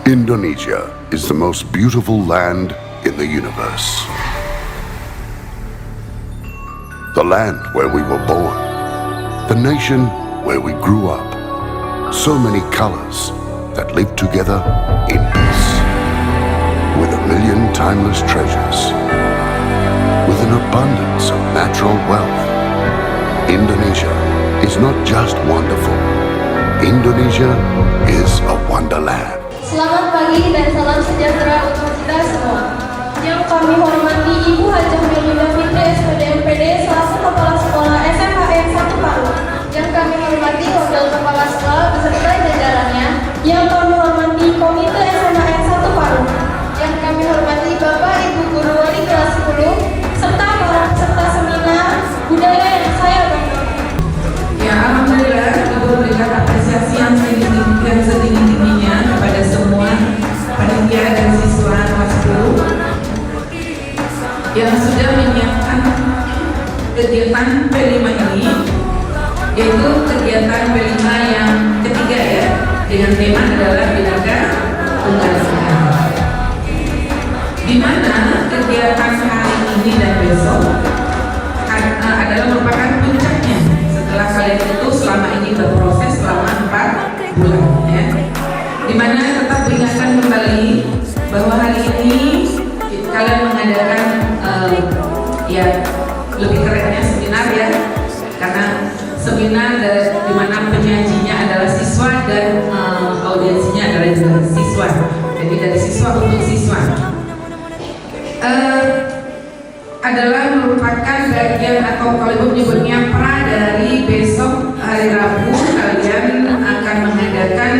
Indonesia is the most beautiful land in the universe. The land where we were born, the nation where we grew up. So many colors that live together in peace. With a million timeless treasures, with an abundance of natural wealth. Indonesia is not just wonderful. Indonesia is a wonderland. Selamat pagi dan salam sejahtera untuk kita semua. Yang kami hormati Ibu Hajah Melinda Fitri SPD MPD selaku Kepala Sekolah SMHN 1 Palu. Yang kami hormati Wakil Kepala Sekolah beserta jajarannya. Yang kami hormati Komite SMHN 1 Palu. Yang kami hormati Bapak Ibu Guru Wali kelas 10 serta para peserta seminar budaya yang saya banggakan. Ya, alhamdulillah Ibu berikan apresiasi yang setinggi-tingginya kepada semua panitia dan siswa kelas 10 yang sudah menyiapkan kegiatan P5 ini, yaitu kegiatan P5 yang ketiga ya, dengan tema adalah Bhinneka Tunggal Ika. Di mana kegiatan hari ini dan besok adalah merupakan puncaknya setelah kalian itu selama ini berproses selama 4 bulan ya. Dimana tetap ingatkan kembali bahwa hari ini kalian mengadakan ya lebih kerennya seminar ya, karena seminar di mana penyajinya adalah siswa dan audiensinya adalah juga siswa, jadi dari siswa untuk siswa. Adalah merupakan bagian atau kalau ibu menyebutnya pra dari besok hari Rabu kalian akan mengadakan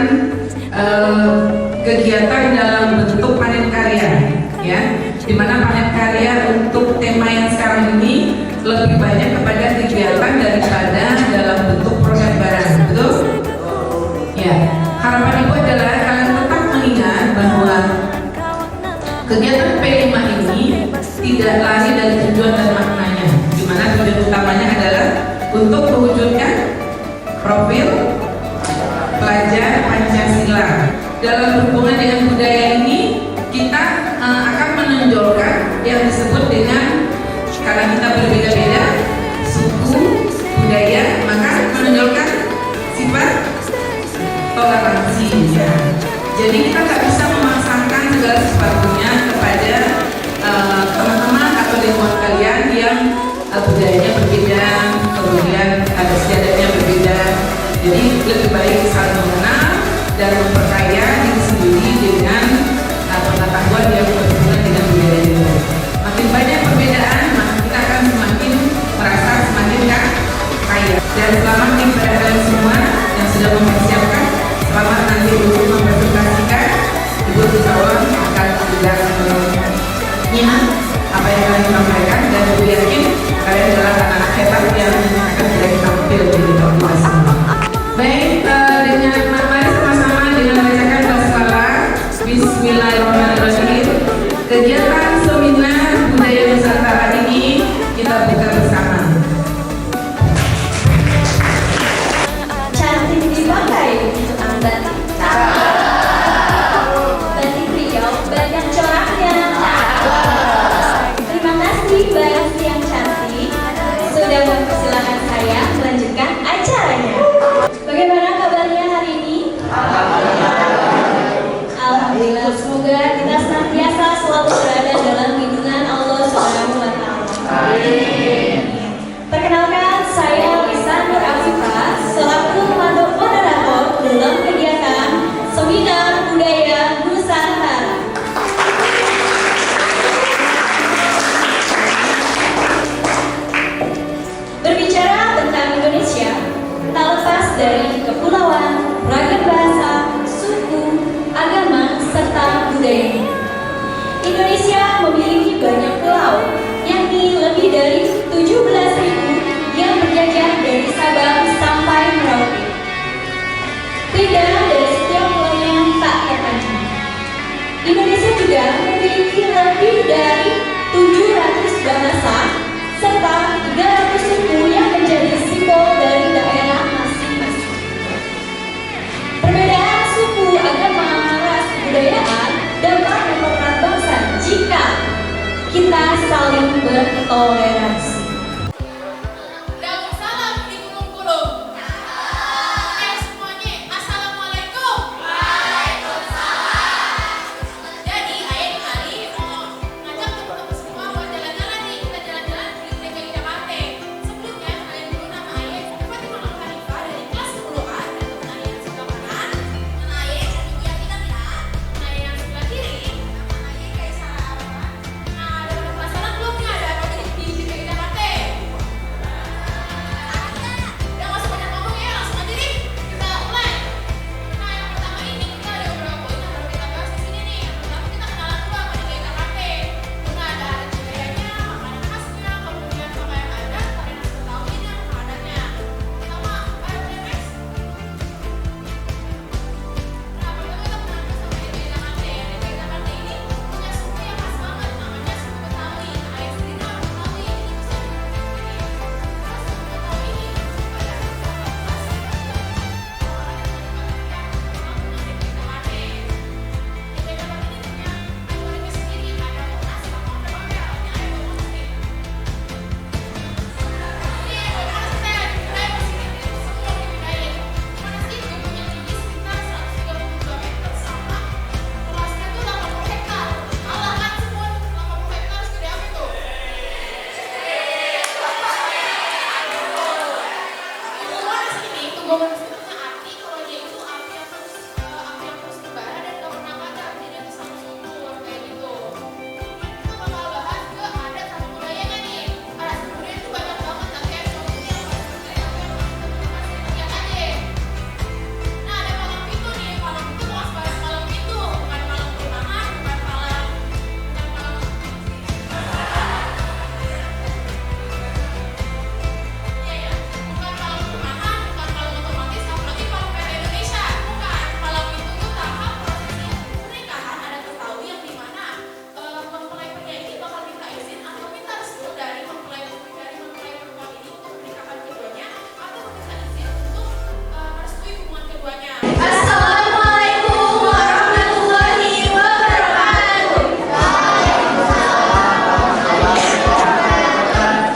kegiatan dalam bentuk panen karya ya, dimana panen karya untuk tema yang sekarang ini lebih banyak kepada kegiatan daripada dalam bentuk produk barang, betul? Ya, harapan ibu adalah kalian tetap mengingat bahwa kegiatan P5 ini tidak lari dari tujuan dan maknanya, di mana tujuan utamanya adalah untuk mewujudkan profil pelajar Pancasila. Dalam hubungan dengan budaya ini, kita akan menonjolkan yang disebut dengan, karena kita berbeda-beda suku, budaya, maka menonjolkan sifat toleransi ya. Jadi kita nggak bisa memaksakan segala sesuatunya kepada teman-teman atau lingkungan kalian yang budayanya berbeda, kemudian adat istiadatnya berbeda. Jadi lebih baik saling mengenal dan memperkaya diri sendiri dengan pengetahuan yang berhubungan dengan budaya itu. Makin banyak perbedaan, maka kita akan semakin merasa semakin kaya. Dan selamat kepada kalian semua yang sudah mempersiapkan. Selamat nanti untuk mempresentasikan. Ibu insya Allah akan juga menyimak apa yang kalian sampaikan, dan ibu yakin kalian adalah anak-anak hebat yang akan tidak tampil di kelas ini. Baik, dengan mari sama-sama dengan membacakan basmalah. Bismillahirrahmanirrahim. Kegiatan seminar budaya Nusantara ini kita buka bersama. Cantik dipakai untuk Anda. Batik Riau banyak coraknya. Terima kasih Mbak Esti yang cantik sudah mempersilahkan saya bonus itu punya arti kalau dia itu api yang terus membara dan gak pernah padam, jadi itu sama subur kayak gitu. Kemudian kita bakal bahas ke adat sama budayanya nih. Adat sama budaya itu banyak banget, tapi kayak contohnya yang paling penting aku yang masih lihat aja. Nah, ada malam itu nih, malam itu mau sebarang malam itu, bukan malam purnama, bukan malam iya ya, bukan malam purnama, bukan malam otomatis, apalagi malam pesta Indonesia, bukan. Malam itu tuh tahap prosesi pernikahan ada ketahui yang dimana mempelai pria ini bakal minta izin atau minta restu dari mempelai perempuan ini untuk pernikahan keduanya atau meminta izin untuk merestui hubungan keduanya. Assalamualaikum warahmatullahi wabarakatuh.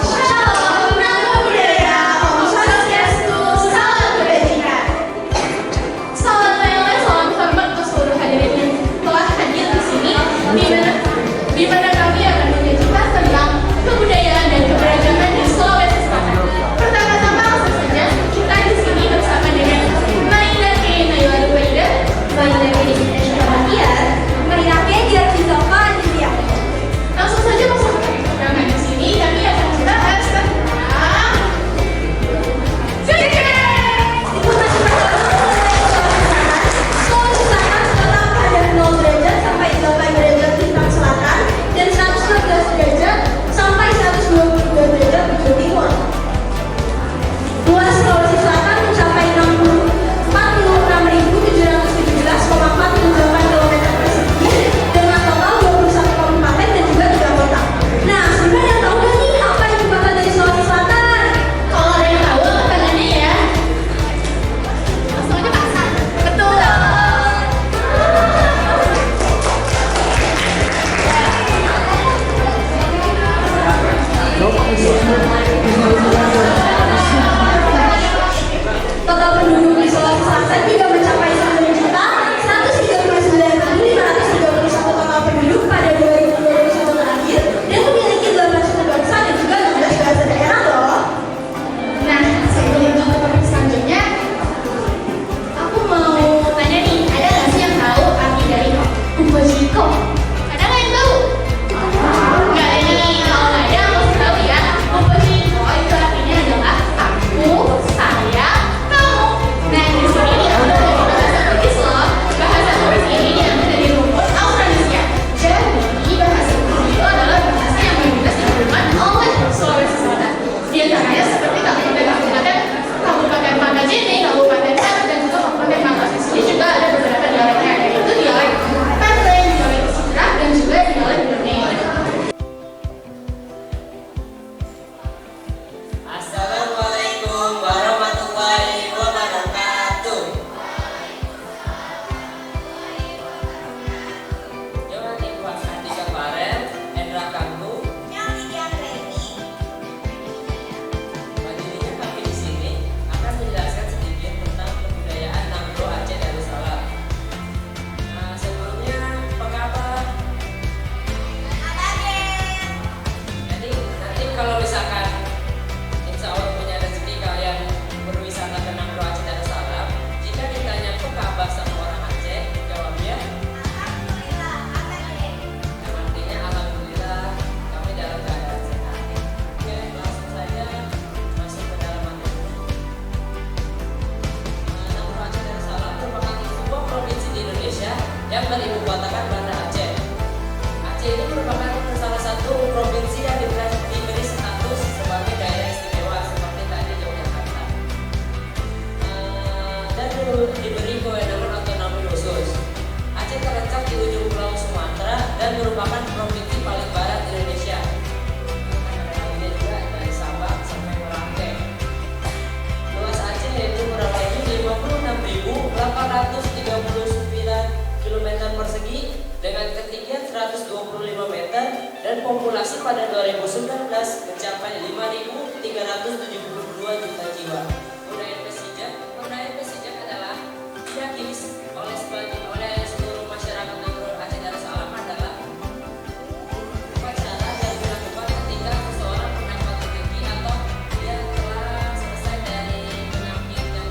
Shalom, nama budaya, Om Swastiastu, salam kebajikan. Selamat malam, salam hormat untuk seluruh hadirin yang telah hadir di sini, di mana kami akan menyajikan tentang kebudayaan dan keberagaman di Sulawesi Selatan. Pertama-tama langsung saja kita di sini bersama dengan Maida K. Naila Rubaida, Maida K. Indonesia Bahtiar, Maida K. Jirafizalfa Aditya. Langsung saja masuk ke undangan di sini, kami akan membahas tentang Sulawesi Selatan terletak pada 0 derajat sampai 8 derajat lintang selatan dan 114 derajat sampai 122 derajat bujur timur. Luas Sulawesi Selatan mencapai 46.717,478 km persegi dengan total 21 kabupaten dan juga 3 kota. Nah, sudah yang tahu nggak nih apa ibu kota dari Sulawesi Selatan? Kalau ada yang tahu, tangannya ya. Langsung aja pasang. Betul. Total penduduk di Sulawesi Selatan juga mencapai 9.139.531 total penduduk pada 2021 terakhir dan memiliki 18 juta bangsa dan juga 16 bahasa daerah loh. Nah, sebelum ke topik selanjutnya, aku mau tanya nih, ada nggak sih yang tahu arti dari Umbajiko? Ada nggak yang tahu? Nggak ada nih. Kalau nggak ada, aku harus tahu ya. Umbajiko itu artinya adalah aku, saya, kamu. Nah, di sini nih aku dari bahasa Portugis loh. Bahasa Portugis ini diambil dari rumput Australisia. Jadi bahasa Portugis itu adalah bahasa yang mayoritas digunakan oleh Sulawesi Selatan. Di antaranya seperti Kabupaten Pangkajene, Kabupaten Sanur, dan juga Kabupaten Makassar. Sini juga ada beberapa dialeknya, yaitu dialek Pantren, dialek Sidrap, dan juga dialek Brunei. Assalamualaikum warahmatullahi wabarakatuh. Jangan lupa Andika Farel, Endra Kambu, berdirinya kami di sini akan menjelaskan sedikit tentang kebudayaan Nangro Aceh Darussalam. Nah, sebelumnya apa kabar? Jadi nanti kalau misalkan insya Allah punya rezeki kalian berwisata ke Nangro Aceh Darussalam, jika ditanya apa kabar sama orang Aceh, jawabnya yang artinya alhamdulillah kami dalam keadaan sehat. Oke, langsung saja masuk ke dalam materi. Nangro Aceh Darussalam merupakan sebuah provinsi di Indonesia yang beribukotakan Banda Aceh. Aceh ini merupakan salah satu provinsi yang diberi status sebagai daerah istimewa seperti tadi Yogyakarta, dan diberi kewenangan otonomi khusus. Aceh terletak di ujung pulau Sumatera dan merupakan provinsi paling barat Indonesia. Ini juga dari Sabang sampai Merauke. Luas Aceh yaitu kurang lebih 56.839 km persegi dengan ketinggian 125 meter dan populasi pada 2019 mencapai 5.372 juta jiwa. Budaya Pesijat adalah diyakini oleh seluruh masyarakat Nangro Aceh Darussalam adalah upacara yang dilakukan ketika seseorang mendapat rezeki atau dia telah selesai dari penyakit dan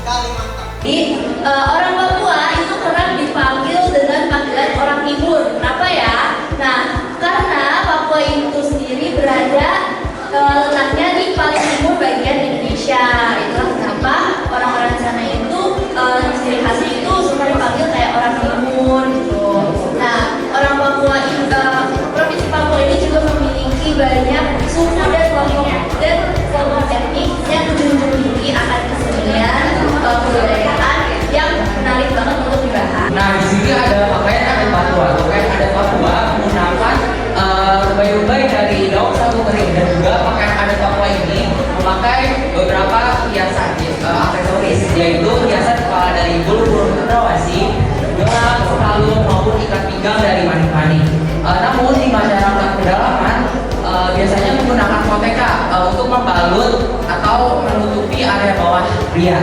Jadi orang Papua itu kerap dipanggil dengan panggilan orang timur. Kenapa ya? Nah, karena Papua itu sendiri berada letaknya di paling timur bagian Indonesia. Itulah kenapa orang-orang di sana itu ciri khasnya itu suka dipanggil kayak orang timur gitu. Nah, orang Papua provinsi Papua ini juga memiliki banyak suku dan kelompok etnik yang menjunjung tinggi akan kesenian kebudayaan yang menarik banget untuk dibahas. Nah, di sini ada pakaian adat Papua. Pakaian adat Papua menggunakan ubay-ubay dari daun sagu kering, dan juga pakaian adat Papua ini memakai beberapa hiasan aksesoris, yaitu hiasan kepala dari bulu-bulu cendrawasih, gelang, kalung maupun ikat pinggang dari manik-manik. Namun di masyarakat pedalaman biasanya menggunakan koteka untuk membalut atau menutupi area bawah pria.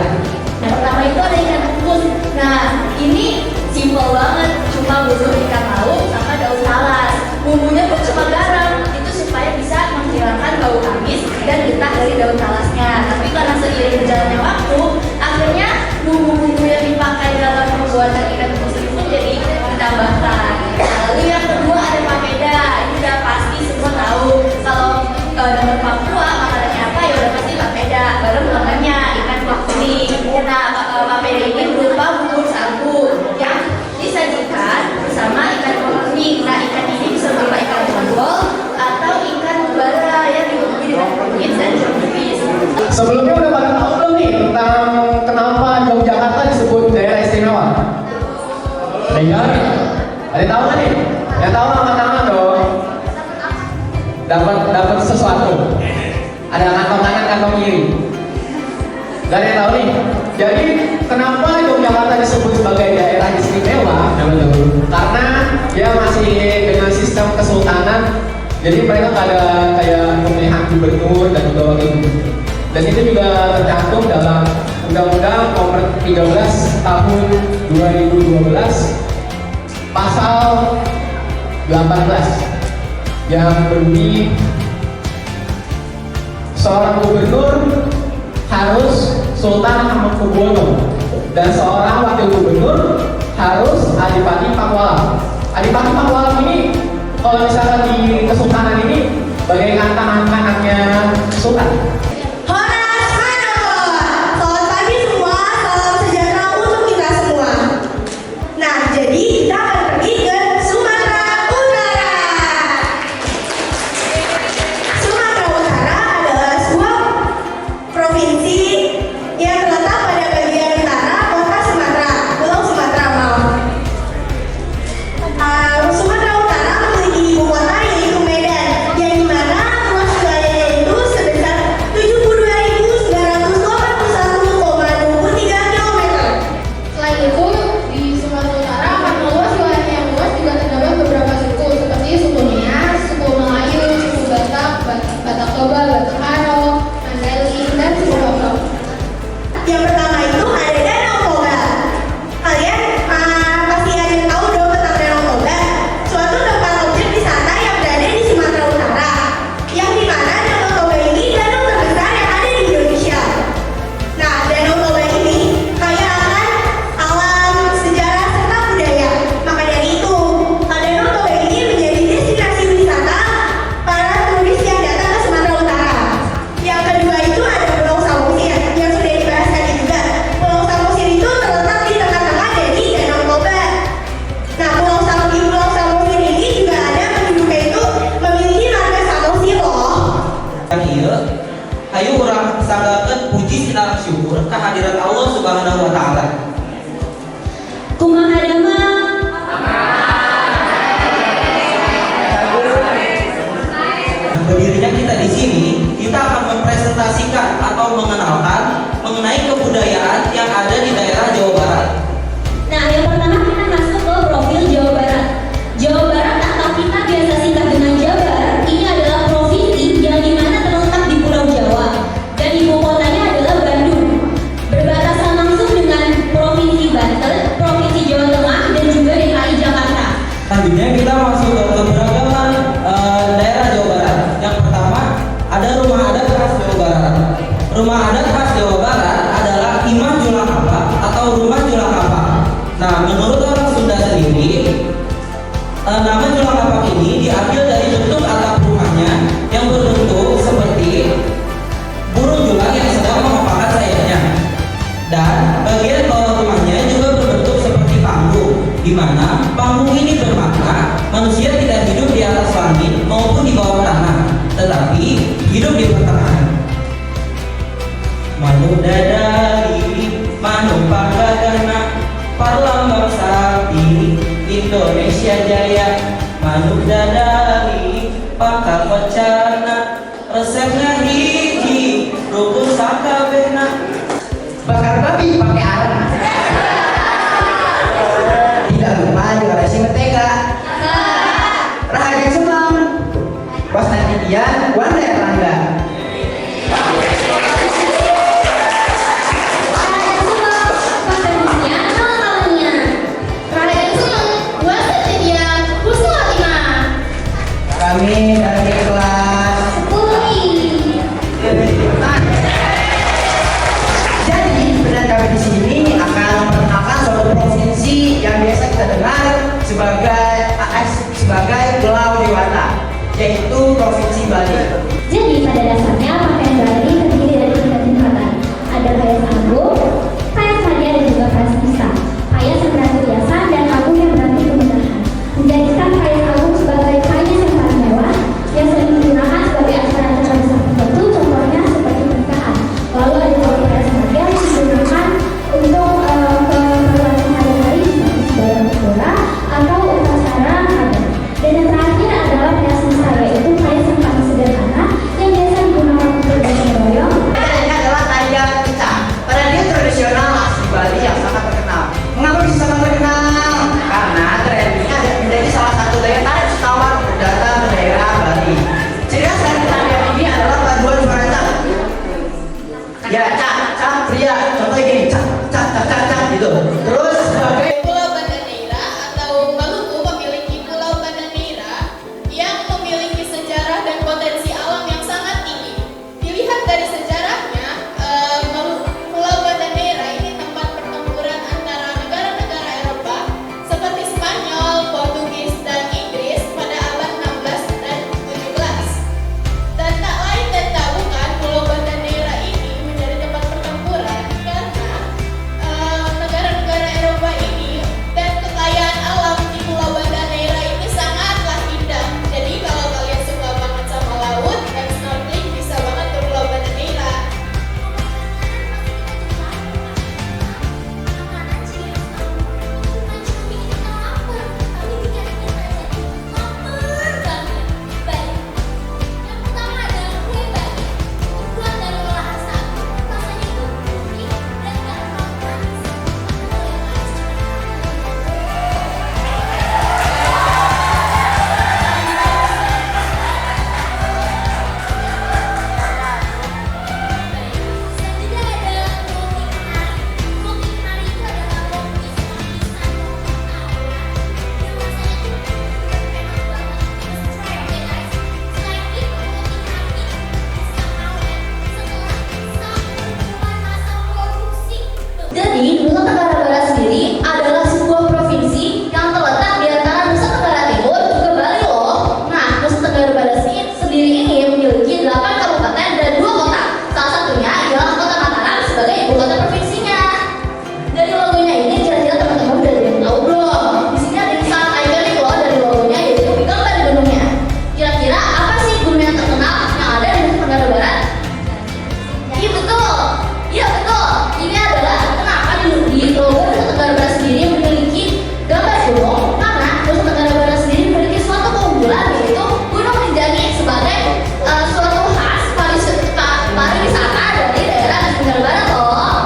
Yang pertama itu ada ikan kukus. Nah, ini simpel banget, cuma butuh ikan laut sama daun talas. Bumbunya pun cuma garam, itu supaya bisa menghilangkan bau amis dan getah dari daun talasnya. Tapi karena seiring berjalannya waktu, akhirnya bumbu-bumbu yang dipakai dalam pembuatan ikan kukus itu jadi ditambahkan. Lalu yang kedua ada papeda. Ini udah pasti semua tahu. Kalau dalam Papua makanannya apa, ya udah pasti papeda. Bareng namanya ikan kuah kuning. Nah, papeda ini berupa bubur sagu yang disajikan bersama ikan kuah kuning. Nah, ikan ini bisa berupa ikan bonggol atau ikan bara yang dibumbuin dengan kunyit dan jeruk nipis. Sebelumnya udah pada tahu belum nih tentang kenapa Yogyakarta disebut daerah istimewa? Dengar? Ada tahu nggak nih? Yang tahu angkat tangan dong. Dapat sesuatu. Ada kantong kanan, kantong kiri. Gak ada yang tahu nih. Jadi kenapa Yogyakarta disebut sebagai daerah istimewa? Karena dia masih dengan sistem kesultanan. Jadi mereka ada kayak pemilihan gubernur dan juga wakil gubernur. Dan itu juga tercantum dalam Undang-Undang Nomor 13 Tahun 2012 Pasal 18 yang berbunyi seorang gubernur harus Sultan Hamengkubuwono dan seorang wakil gubernur harus Adipati Pakualam. Adipati Pakualam ini kalau misalkan di kesultanan ini bagaikan tangan kanannya sultan. Horas Manor, selamat pagi semua, salam sejahtera untuk kita semua. Nah, jadi kita akan pergi ke Sumatera Utara. Sumatera Utara adalah sebuah provinsi yang terletak pada bagian utara kota Sumatera, Pulau Sumatera maaf. Sumatera Utara memiliki ibu kota yaitu Medan, yang dimana luas wilayahnya itu sebesar 72.981,23 km. Selain itu, di Sumatera Utara karena luas wilayahnya yang luas juga terdapat beberapa suku seperti suku Nias, suku Melayu, suku Batak, Batak Toba, Batak Karo, Mandailing, dan suku Hongkong. Yang pertama itu ada Danau Toba. Kalian pasti ada yang tahu dong tentang Danau Toba, suatu tempat objek wisata yang berada di Sumatera Utara, yang dimana Danau Toba ini danau terbesar yang ada di Indonesia. Nah, Danau Toba ini kaya akan alam, sejarah, serta budaya. Maka dari itu, Danau Toba ini menjadi destinasi wisata para turis yang datang ke Sumatera Utara. Yang kedua itu ada Pulau Samosir yang sudah dibahas tadi juga. Pulau Samosir itu terletak di tengah-tengah dari Danau Toba. Nah, Pulau Samosir ini juga ada penduduknya itu memiliki marga Samosir loh. Ieu hayu urang sanggakeun puji sinarak syukur kehadiran Allah Subhanahu wa taala. Kumaha damang? Berdirinya kita di sini, kita akan mempresentasikan atau mengenalkan mengenai kebudayaan yang ada di daerah Jawa Barat. Nah, yang pertama kita masuk ke profil Jawa Barat. Jawa Barat atau kita biasa singkat dengan Jabar, ini adalah provinsi yang dimana terletak di Pulau Jawa dan ibu kotanya adalah Bandung. Berbatasan langsung dengan Provinsi Banten, Provinsi Jawa Tengah, dan juga DKI Jakarta. Selanjutnya kita masuk ke keberagaman daerah Jawa Barat. Yang pertama ada rumah adat khas Jawa Barat. Rumah adat khas Jawa Barat adalah Imah Julama. Manuk dadali, manuk pagagana, Parlambang sapi, Indonesia Jaya. Manuk dadali, pakal pecana, resepnya hiji, rukun sakabehna. Bakar babi pakai arang. Tidak lupa juga resi mentega. Rahayu Sumam. Pas nanti Dian, Wanda Erlangga. Kami dari kelas 10. Jadi benar kami di sini akan memperkenalkan suatu provinsi yang biasa kita dengar sebagai Pulau Dewata, yaitu Provinsi Bali. Jadi pada dasarnya pakaian Bali terdiri dari 3 tingkatan. Ada kayas agung, kayas hadiah dan juga kayas bisa. Kayas yang berarti hiasan dan agung yang berarti kemudahan. Menjadikan kayas agung sebagai kayas yang paling mewah yang sering digunakan sebagai acara-acara besar tertentu, contohnya seperti pernikahan. Lalu ada juga kayas hadiah yang digunakan untuk keperluan sehari-hari seperti bayar bola atau upacara adat. Dan yang terakhir adalah kayas bisa, yaitu kayas yang paling sederhana yang biasa digunakan untuk gotong royong. Ini adalah tarian pecah, tarian tradisional asli Bali yang sangat terkenal. Mengapa bisa sangat terkenal? Karena tarian ini menjadi salah satu daya tarik utama datang ke daerah Bali. Ciri khas dari tarian ini adalah paduan suara cak. Ya cak, cak pria. Contohnya gini, cak, cak, cak, cak, cak gitu. Terus sebagai Pulau Banda Neira atau Maluku memiliki Pulau Banda Neira yang memiliki sejarah dan potensi alam yang sangat tinggi. Dilihat dari sejarahnya, Pulau Banda Neira ini tempat pertempuran antara negara-negara Eropa seperti Spanyol, Portugis, dan Inggris pada abad 16 dan 17. Dan tak lain dan tak bukan, Pulau Banda Neira ini menjadi tempat pertempuran karena negara-negara Eropa ini dan kekayaan alam di Pulau Banda Neira ini sangatlah indah. Jadi kalau kalian suka banget sama laut dan snorkeling, bisa banget ke Pulau Banda Neira. Jadi, Nusa Tenggara Barat sendiri adalah sebuah provinsi yang terletak di antara Nusa Tenggara Timur juga Bali loh. Nah, Nusa Tenggara Barat sendiri ini memiliki 8 kabupaten dan 2 kota. Salah satunya adalah Kota Mataram sebagai ibu kota provinsinya. Dari logonya ini kira-kira teman-teman udah ada yang tahu belum? Di sini ada yang sangat ikonik loh dari logonya, yaitu gambar gunungnya. Kira-kira apa sih gunung yang terkenal yang ada di Nusa Tenggara Barat? Iya betul. Iya betul. Ini adalah kenapa di logo Nusa Tenggara Barat sendiri memiliki gambar gunung, karena Nusa Tenggara Barat sendiri memiliki suatu keunggulan, yaitu Gunung Rinjani sebagai suatu khas pariwisata dari daerah Nusa Tenggara Barat loh.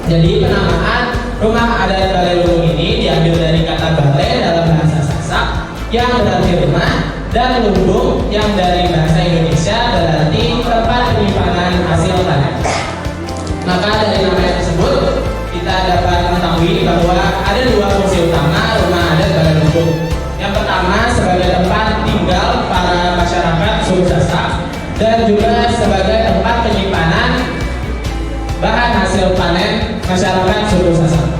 Jadi penamaan rumah adat Balai Lumbung ini diambil dari kata balai dalam bahasa Sasak yang berarti rumah, dan lumbung yang dari bahasa Indonesia berarti tempat penyimpanan hasil panen. Maka dari nama tersebut kita dapat mengetahui bahwa ada 2 fungsi utama rumah adat Balai Lumbung. Yang pertama sebagai tempat tinggal para masyarakat suku Sasak, dan juga sebagai tempat penyimpanan bahan hasil panen masyarakat suku Sasak.